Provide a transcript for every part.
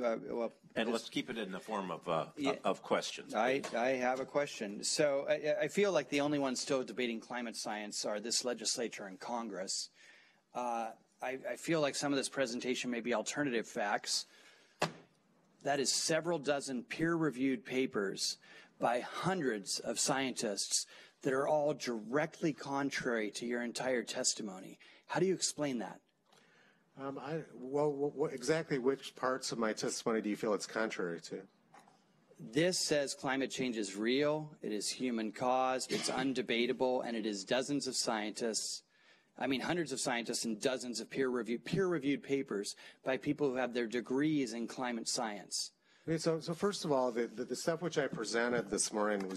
Well, and let's keep it in the form of questions. I have a question. So I feel like the only ones still debating climate science are this legislature and Congress. I feel like some of this presentation may be alternative facts. That is several dozen peer-reviewed papers by hundreds of scientists that are all directly contrary to your entire testimony. How do you explain that? Exactly which parts of my testimony do you feel it's contrary to? This says climate change is real, it is human caused, it's undebatable, and it is dozens of scientists, hundreds of scientists and dozens of peer-reviewed papers by people who have their degrees in climate science. Okay, so first of all, the stuff which I presented this morning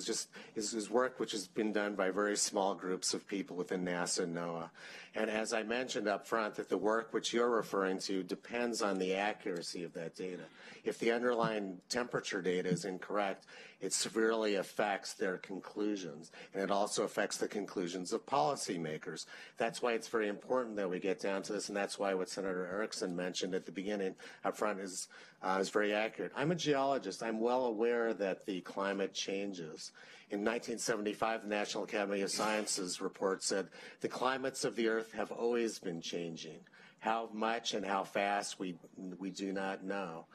is work which has been done by very small groups of people within NASA and NOAA. And as I mentioned up front, that the work which you're referring to depends on the accuracy of that data. If the underlying temperature data is incorrect, it severely affects their conclusions, and it also affects the conclusions of policymakers. That's why it's very important that we get down to this, and that's why what Senator Erickson mentioned at the beginning up front is very accurate. I'm a geologist. I'm well aware that the climate changes. In 1975, the National Academy of Sciences report said the climates of the Earth have always been changing. How much and how fast, we do not know.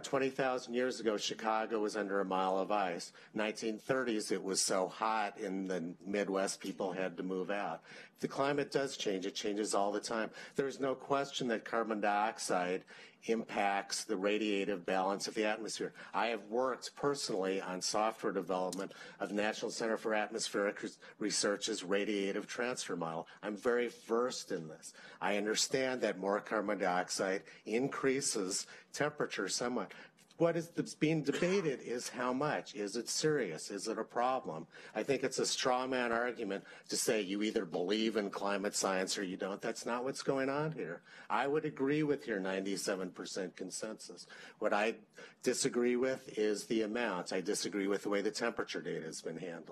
20,000 years ago, Chicago was under a mile of ice. 1930s, it was so hot in the Midwest, people had to move out. The climate does change. It changes all the time. There's no question that carbon dioxide impacts the radiative balance of the atmosphere. I have worked personally on software development of the National Center for Atmospheric Research's radiative transfer model. I'm very versed in this. I understand that more carbon dioxide increases temperature somewhat. What is being debated is how much. Is it serious? Is it a problem? I think it's a straw man argument to say you either believe in climate science or you don't. That's not what's going on here. I would agree with your 97% consensus. What I disagree with is the amount. I disagree with the way the temperature data has been handled.